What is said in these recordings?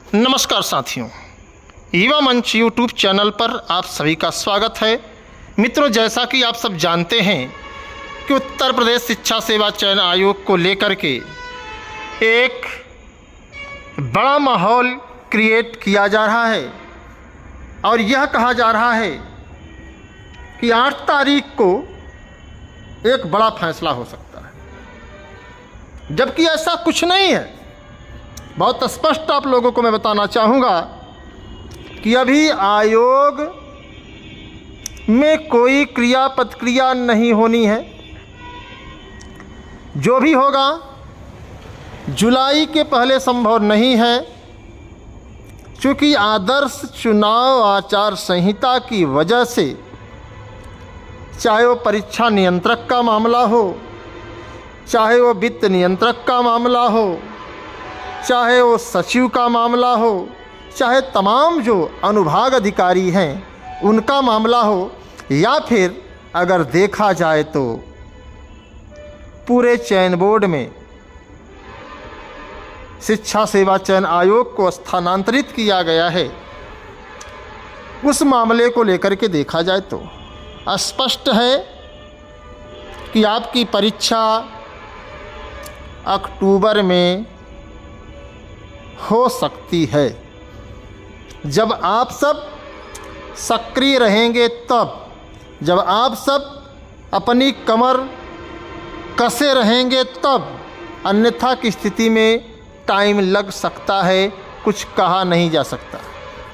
नमस्कार साथियों, युवा मंच यूट्यूब चैनल पर आप सभी का स्वागत है। मित्रों, जैसा कि आप सब जानते हैं कि उत्तर प्रदेश शिक्षा सेवा चयन आयोग को लेकर के एक बड़ा माहौल क्रिएट किया जा रहा है और यह कहा जा रहा है कि 8 तारीख को एक बड़ा फैसला हो सकता है, जबकि ऐसा कुछ नहीं है। बहुत स्पष्ट आप लोगों को मैं बताना चाहूँगा कि अभी आयोग में कोई क्रिया प्रतिक्रिया नहीं होनी है। जो भी होगा जुलाई के पहले संभव नहीं है, क्योंकि आदर्श चुनाव आचार संहिता की वजह से चाहे वो परीक्षा नियंत्रक का मामला हो, चाहे वो वित्त नियंत्रक का मामला हो, चाहे वो सचिव का मामला हो, चाहे तमाम जो अनुभाग अधिकारी हैं उनका मामला हो, या फिर अगर देखा जाए तो पूरे चयन बोर्ड में शिक्षा सेवा चयन आयोग को स्थानांतरित किया गया है, उस मामले को लेकर के देखा जाए तो स्पष्ट है कि आपकी परीक्षा अक्टूबर में हो सकती है। जब आप सब सक्रिय रहेंगे तब, जब आप सब अपनी कमर कसे रहेंगे तब, अन्यथा की स्थिति में टाइम लग सकता है, कुछ कहा नहीं जा सकता।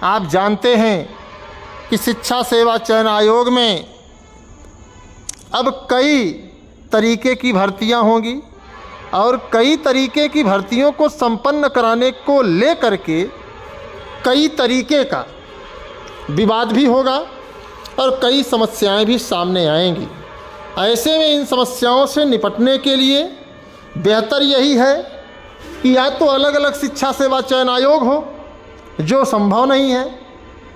आप जानते हैं कि शिक्षा सेवा चयन आयोग में अब कई तरीके की भर्तियां होंगी और कई तरीके की भर्तियों को संपन्न कराने को लेकर के कई तरीके का विवाद भी होगा और कई समस्याएं भी सामने आएंगी। ऐसे में इन समस्याओं से निपटने के लिए बेहतर यही है कि या तो अलग अलग शिक्षा सेवा चयन आयोग हो, जो संभव नहीं है।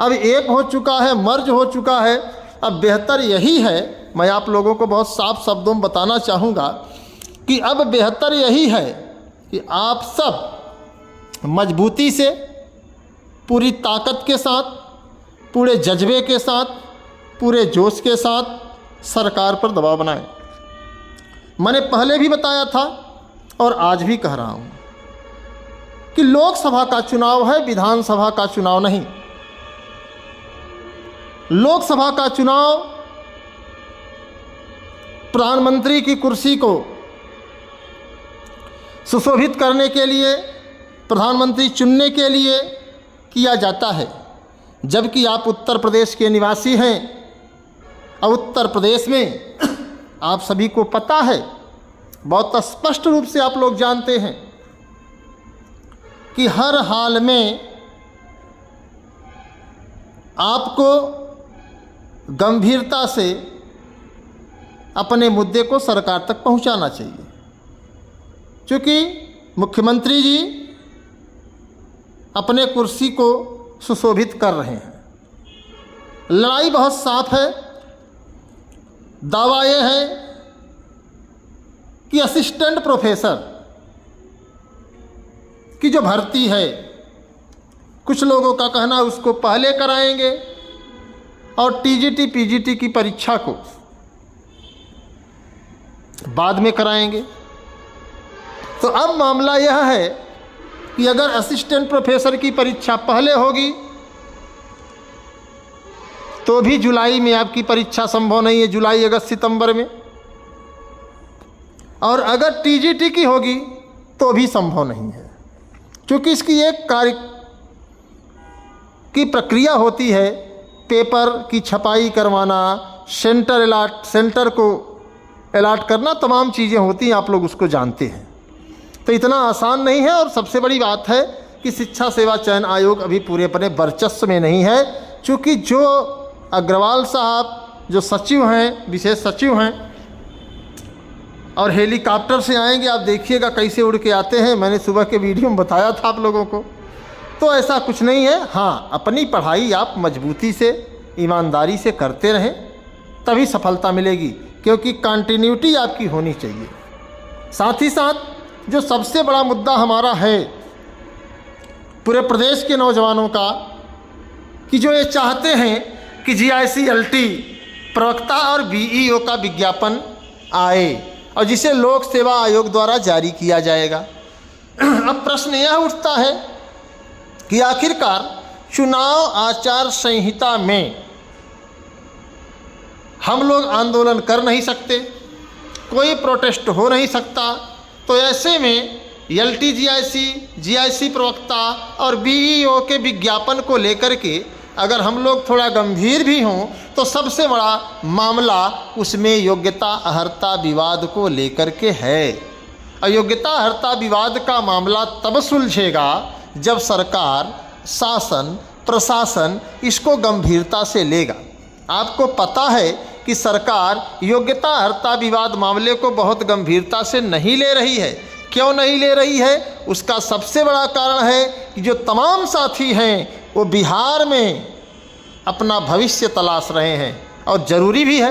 अब एक हो चुका है, मर्ज हो चुका है। अब बेहतर यही है, मैं आप लोगों को बहुत साफ शब्दों में बताना चाहूँगा कि अब बेहतर यही है कि आप सब मजबूती से, पूरी ताकत के साथ, पूरे जज्बे के साथ, पूरे जोश के साथ सरकार पर दबाव बनाएं। मैंने पहले भी बताया था और आज भी कह रहा हूँ कि लोकसभा का चुनाव है, विधानसभा का चुनाव नहीं। लोकसभा का चुनाव प्रधानमंत्री की कुर्सी को सुशोभित करने के लिए, प्रधानमंत्री चुनने के लिए किया जाता है, जबकि आप उत्तर प्रदेश के निवासी हैं और उत्तर प्रदेश में आप सभी को पता है, बहुत स्पष्ट रूप से आप लोग जानते हैं कि हर हाल में आपको गंभीरता से अपने मुद्दे को सरकार तक पहुंचाना चाहिए, क्योंकि मुख्यमंत्री जी अपने कुर्सी को सुशोभित कर रहे हैं। लड़ाई बहुत साफ है। दावा यह है कि असिस्टेंट प्रोफेसर की जो भर्ती है, कुछ लोगों का कहना है उसको पहले कराएंगे और टीजीटी पीजीटी की परीक्षा को बाद में कराएंगे। तो अब मामला यह है कि अगर असिस्टेंट प्रोफेसर की परीक्षा पहले होगी तो भी जुलाई में आपकी परीक्षा संभव नहीं है, जुलाई अगस्त सितंबर में। और अगर टीजीटी की होगी तो भी संभव नहीं है, क्योंकि इसकी एक कार्य की प्रक्रिया होती है, पेपर की छपाई करवाना, सेंटर को अलॉट करना, तमाम चीज़ें होती हैं, आप लोग उसको जानते हैं। तो इतना आसान नहीं है। और सबसे बड़ी बात है कि शिक्षा सेवा चयन आयोग अभी पूरे अपने वर्चस्व में नहीं है, क्योंकि जो अग्रवाल साहब जो सचिव हैं, विशेष सचिव हैं, और हेलीकॉप्टर से आएंगे, आप देखिएगा कैसे उड़ के आते हैं। मैंने सुबह के वीडियो में बताया था आप लोगों को। तो ऐसा कुछ नहीं है। हाँ, अपनी पढ़ाई आप मजबूती से, ईमानदारी से करते रहें, तभी सफलता मिलेगी, क्योंकि कंटिन्यूटी आपकी होनी चाहिए। साथ ही साथ जो सबसे बड़ा मुद्दा हमारा है पूरे प्रदेश के नौजवानों का कि जो ये चाहते हैं कि GIC-LT प्रवक्ता और BEO का विज्ञापन आए और जिसे लोक सेवा आयोग द्वारा जारी किया जाएगा। अब प्रश्न यह उठता है कि आखिरकार चुनाव आचार संहिता में हम लोग आंदोलन कर नहीं सकते, कोई प्रोटेस्ट हो नहीं सकता, तो ऐसे में LT GIC प्रवक्ता और BEO के विज्ञापन को लेकर के अगर हम लोग थोड़ा गंभीर भी हों तो सबसे बड़ा मामला उसमें योग्यता अर्हता विवाद को लेकर के है। अयोग्यता अर्हता विवाद का मामला तब सुलझेगा जब सरकार, शासन, प्रशासन इसको गंभीरता से लेगा। आपको पता है कि सरकार योग्यता अर्हता विवाद मामले को बहुत गंभीरता से नहीं ले रही है। क्यों नहीं ले रही है? उसका सबसे बड़ा कारण है कि जो तमाम साथी हैं वो बिहार में अपना भविष्य तलाश रहे हैं और ज़रूरी भी है।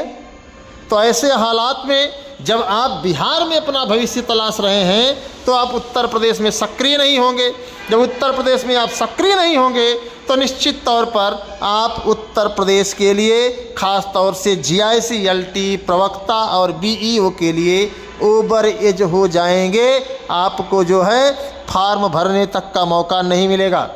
तो ऐसे हालात में जब आप बिहार में अपना भविष्य तलाश रहे हैं तो आप उत्तर प्रदेश में सक्रिय नहीं होंगे। जब उत्तर प्रदेश में आप सक्रिय नहीं होंगे तो निश्चित तौर पर आप उत्तर प्रदेश के लिए, ख़ास तौर से GIC-LT प्रवक्ता और BEO के लिए ओवर एज हो जाएंगे। आपको जो है फार्म भरने तक का मौका नहीं मिलेगा।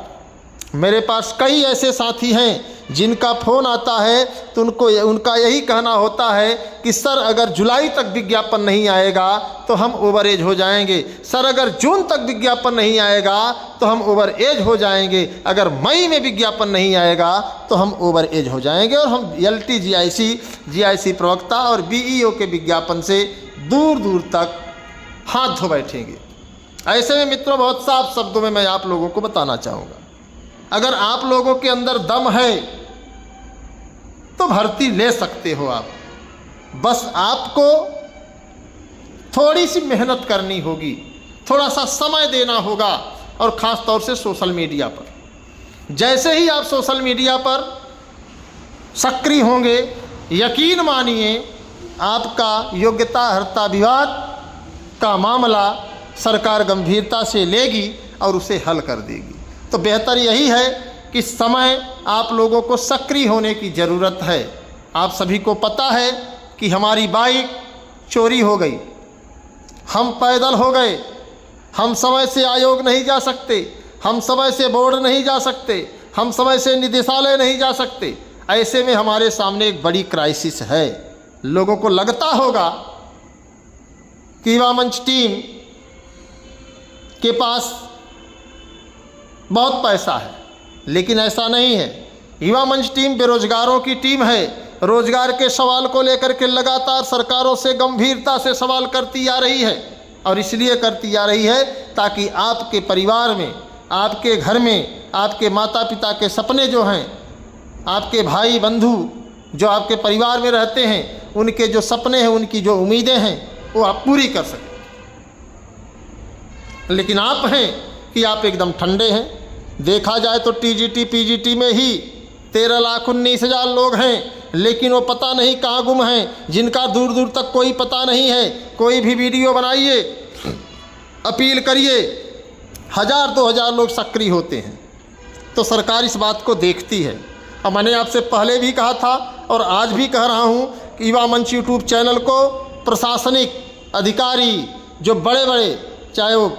मेरे पास कई ऐसे साथी हैं जिनका फ़ोन आता है तो उनका यही कहना होता है कि सर अगर जुलाई तक विज्ञापन नहीं आएगा तो हम ओवर एज हो जाएंगे, सर अगर जून तक विज्ञापन नहीं आएगा तो हम ओवर एज हो जाएंगे, अगर मई में विज्ञापन नहीं आएगा तो हम ओवर एज हो जाएंगे और हम LT GIC प्रवक्ता और BEO के विज्ञापन से दूर दूर तक हाथ धो बैठेंगे। ऐसे में मित्रों बहुत साफ शब्दों में मैं आप लोगों को बताना चाहूँगा, अगर आप लोगों के अंदर दम है तो भर्ती ले सकते हो आप। बस आपको थोड़ी सी मेहनत करनी होगी, थोड़ा सा समय देना होगा और ख़ास तौर से सोशल मीडिया पर। जैसे ही आप सोशल मीडिया पर सक्रिय होंगे, यकीन मानिए आपका योग्यता अर्हता विवाद का मामला सरकार गंभीरता से लेगी और उसे हल कर देगी। तो बेहतर यही है कि समय आप लोगों को सक्रिय होने की ज़रूरत है। आप सभी को पता है कि हमारी बाइक चोरी हो गई, हम पैदल हो गए, हम समय से आयोग नहीं जा सकते, हम समय से बोर्ड नहीं जा सकते, हम समय से निदेशालय नहीं जा सकते। ऐसे में हमारे सामने एक बड़ी क्राइसिस है। लोगों को लगता होगा कि युवा मंच टीम के पास बहुत पैसा है, लेकिन ऐसा नहीं है। युवा मंच टीम बेरोजगारों की टीम है। रोजगार के सवाल को लेकर के लगातार सरकारों से गंभीरता से सवाल करती आ रही है और इसलिए करती आ रही है ताकि आपके परिवार में, आपके घर में, आपके माता पिता के सपने जो हैं, आपके भाई बंधु जो आपके परिवार में रहते हैं, उनके जो सपने हैं, उनकी जो उम्मीदें हैं वो आप पूरी कर सकें। लेकिन आप हैं कि आप एकदम ठंडे हैं। देखा जाए तो TGT PGT में ही 13,19,000 लोग हैं, लेकिन वो पता नहीं कहाँ गुम हैं, जिनका दूर दूर तक कोई पता नहीं है। कोई भी वीडियो बनाइए, अपील करिए, 1000-2000 लोग सक्रिय होते हैं। तो सरकार इस बात को देखती है। और मैंने आपसे पहले भी कहा था और आज भी कह रहा हूँ कि युवा मंच यूट्यूब चैनल को प्रशासनिक अधिकारी जो बड़े बड़े, चाहे वो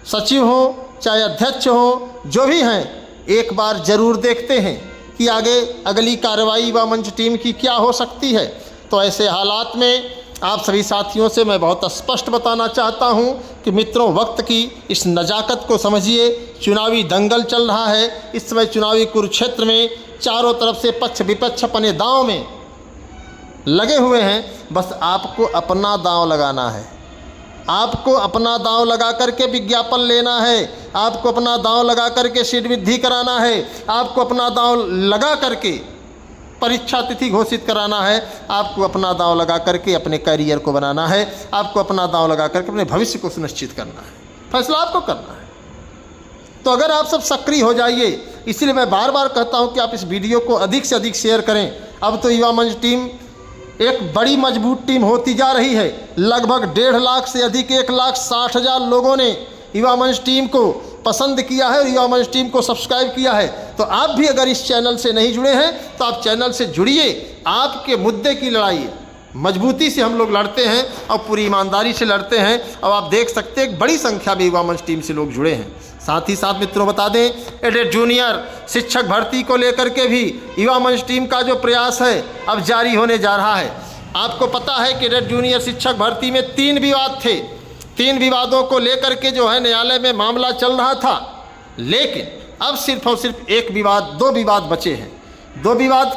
सचिव हों, चाहे अध्यक्ष हों, जो भी हैं, एक बार ज़रूर देखते हैं कि आगे अगली कार्रवाई युवा मंच टीम की क्या हो सकती है। तो ऐसे हालात में आप सभी साथियों से मैं बहुत स्पष्ट बताना चाहता हूं कि मित्रों, वक्त की इस नज़ाकत को समझिए। चुनावी दंगल चल रहा है इस समय, चुनावी कुरुक्षेत्र में चारों तरफ से पक्ष विपक्ष अपने दांव में लगे हुए हैं। बस आपको अपना दांव लगाना है, आपको अपना दांव लगा करके विज्ञापन लेना है, आपको अपना दांव लगा करके सीट वृद्धि कराना है, आपको अपना दांव लगा करके परीक्षा तिथि घोषित कराना है, आपको अपना दांव लगा करके अपने करियर को बनाना है, आपको अपना दांव लगा करके अपने भविष्य को सुनिश्चित करना है। फैसला आपको करना है। तो अगर आप सब सक्रिय हो जाइए, इसलिए मैं बार बार कहता हूं कि आप इस वीडियो को अधिक से अधिक शेयर करें। अब तो युवा मंच टीम एक बड़ी मजबूत टीम होती जा रही है। लगभग 1.5 लाख से अधिक 1,60,000 लोगों ने युवा मंच टीम को पसंद किया है और युवा मंच टीम को सब्सक्राइब किया है, तो आप भी अगर इस चैनल से नहीं जुड़े हैं तो आप चैनल से जुड़िए। आपके मुद्दे की लड़ाई मजबूती से हम लोग लड़ते हैं और पूरी ईमानदारी से लड़ते हैं। अब आप देख सकते हैं एक बड़ी संख्या में युवा मंच टीम से लोग जुड़े हैं। साथ ही साथ मित्रों बता दें, एडेड जूनियर शिक्षक भर्ती को लेकर के भी युवा मंच टीम का जो प्रयास है अब जारी होने जा रहा है। आपको पता है कि एडेड जूनियर शिक्षक भर्ती में 3 विवाद थे। 3 विवादों को लेकर के जो है न्यायालय में मामला चल रहा था, लेकिन अब सिर्फ और सिर्फ 2 विवाद बचे हैं। 2 विवाद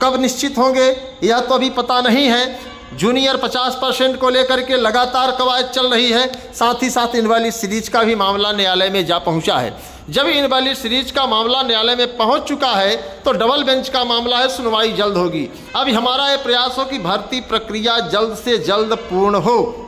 कब निश्चित होंगे यह तो अभी पता नहीं है। जूनियर 50% को लेकर के लगातार कवायद चल रही है। साथ ही साथ इनवैलिड सीरीज का भी मामला न्यायालय में जा पहुंचा है। जब इनवैलिड सीरीज का मामला न्यायालय में पहुंच चुका है तो डबल बेंच का मामला है, सुनवाई जल्द होगी। अब हमारा ये प्रयास हो कि भर्ती प्रक्रिया जल्द से जल्द पूर्ण हो,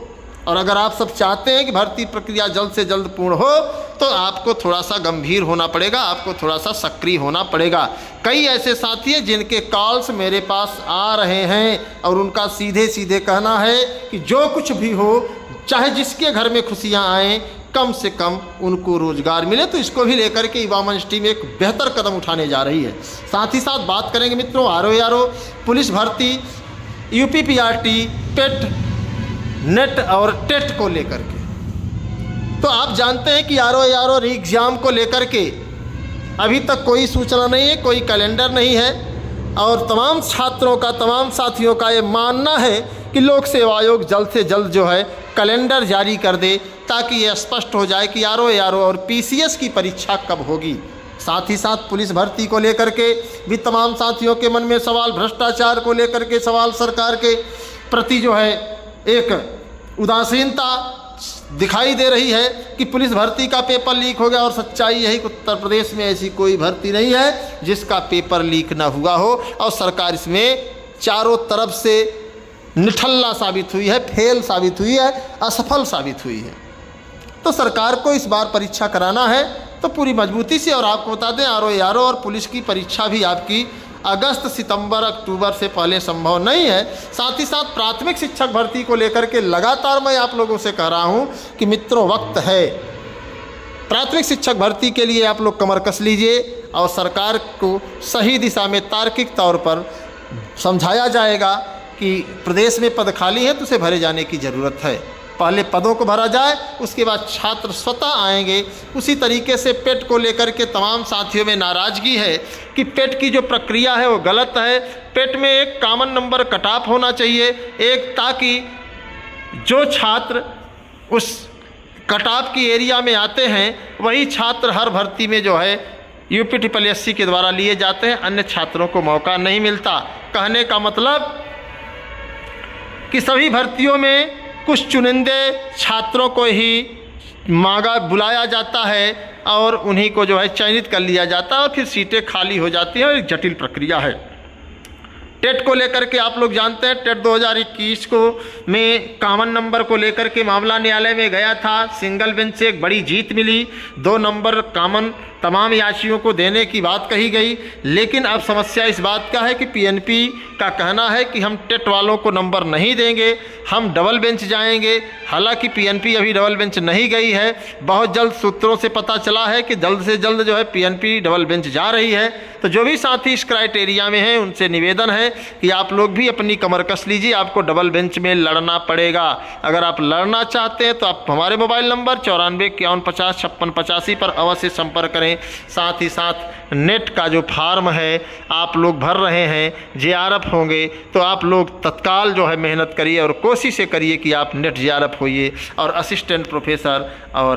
और अगर आप सब चाहते हैं कि भर्ती प्रक्रिया जल्द से जल्द पूर्ण हो तो आपको थोड़ा सा गंभीर होना पड़ेगा, आपको थोड़ा सा सक्रिय होना पड़ेगा। कई ऐसे साथी हैं जिनके कॉल्स मेरे पास आ रहे हैं और उनका सीधे सीधे कहना है कि जो कुछ भी हो, चाहे जिसके घर में खुशियां आएँ, कम से कम उनको रोजगार मिले। तो इसको भी लेकर के युवा मंच टीम एक बेहतर कदम उठाने जा रही है। साथ ही साथ बात करेंगे मित्रों आरओ पुलिस भर्ती, यूपीपीआरटी, पेट, नेट और टेट को लेकर के। तो आप जानते हैं कि आरओ री एग्ज़ाम को लेकर के अभी तक कोई सूचना नहीं है, कोई कैलेंडर नहीं है, और तमाम छात्रों का, तमाम साथियों का ये मानना है कि लोक सेवा आयोग जल्द से जल्द जो है कैलेंडर जारी कर दे, ताकि ये स्पष्ट हो जाए कि आरओ और पीसीएस की परीक्षा कब होगी। साथ ही साथ पुलिस भर्ती को लेकर के भी तमाम साथियों के मन में सवाल, भ्रष्टाचार को लेकर के सवाल, सरकार के प्रति जो है एक उदासीनता दिखाई दे रही है कि पुलिस भर्ती का पेपर लीक हो गया, और सच्चाई यही कि उत्तर प्रदेश में ऐसी कोई भर्ती नहीं है जिसका पेपर लीक ना हुआ हो, और सरकार इसमें चारों तरफ से निठल्ला साबित हुई है, फेल साबित हुई है, असफल साबित हुई है। तो सरकार को इस बार परीक्षा कराना है तो पूरी मजबूती से। और आपको बता दें आरओ और पुलिस की परीक्षा भी आपकी अगस्त, सितंबर, अक्टूबर से पहले संभव नहीं है। साथ ही साथ प्राथमिक शिक्षक भर्ती को लेकर के लगातार मैं आप लोगों से कह रहा हूं कि मित्रों वक्त है। प्राथमिक शिक्षक भर्ती के लिए आप लोग कमर कस लीजिए और सरकार को सही दिशा में तार्किक तौर पर समझाया जाएगा कि प्रदेश में पद खाली है तो उसे भरे जाने की ज़रूरत है। पहले पदों को भरा जाए, उसके बाद छात्र स्वतः आएंगे। उसी तरीके से पेट को लेकर के तमाम साथियों में नाराज़गी है कि पेट की जो प्रक्रिया है वो गलत है। पेट में एक कॉमन नंबर कट ऑफ होना चाहिए, एक, ताकि जो छात्र उस कट ऑफ की एरिया में आते हैं वही छात्र हर भर्ती में जो है यूपीपीएससी के द्वारा लिए जाते हैं, अन्य छात्रों को मौका नहीं मिलता। कहने का मतलब कि सभी भर्तियों में कुछ चुनिंदे छात्रों को ही बुलाया जाता है और उन्हीं को जो है चयनित कर लिया जाता है और फिर सीटें खाली हो जाती हैं, और एक जटिल प्रक्रिया है। टेट को लेकर के आप लोग जानते हैं, टेट 2021 को में कॉमन नंबर को लेकर के मामला न्यायालय में गया था। सिंगल बेंच से एक बड़ी जीत मिली, 2 नंबर कॉमन तमाम याचियों को देने की बात कही गई। लेकिन अब समस्या इस बात का है कि पीएनपी का कहना है कि हम टेट वालों को नंबर नहीं देंगे, हम डबल बेंच जाएंगे। हालांकि पीएनपी अभी डबल बेंच नहीं गई है। बहुत जल्द सूत्रों से पता चला है कि जल्द से जल्द जो है पीएनपी डबल बेंच जा रही है। तो जो भी साथी इस क्राइटेरिया में हैं उनसे निवेदन है कि आप लोग भी अपनी कमर कस लीजिए, आपको डबल बेंच में लड़ना पड़ेगा। अगर आप लड़ना चाहते हैं तो आप हमारे मोबाइल नंबर 9451505685 पर अवश्य संपर्क करें। साथ ही साथ नेट का जो फार्म है आप लोग भर रहे हैं, जेआरएफ होंगे, तो आप लोग तत्काल जो है मेहनत करिए और कोशिश करिए कि आप नेट जेआरएफ होइए और असिस्टेंट प्रोफेसर और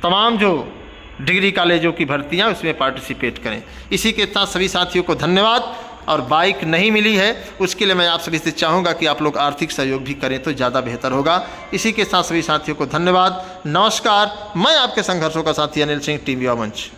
तमाम जो डिग्री कॉलेजों की भर्तियां उसमें पार्टिसिपेट करें। इसी के साथ सभी साथियों को धन्यवाद। और बाइक नहीं मिली है उसके लिए मैं आप सभी से चाहूँगा कि आप लोग आर्थिक सहयोग भी करें तो ज़्यादा बेहतर होगा। इसी के साथ सभी साथियों को धन्यवाद, नमस्कार। मैं आपके संघर्षों का साथी अनिल सिंह, टीम युवा मंच।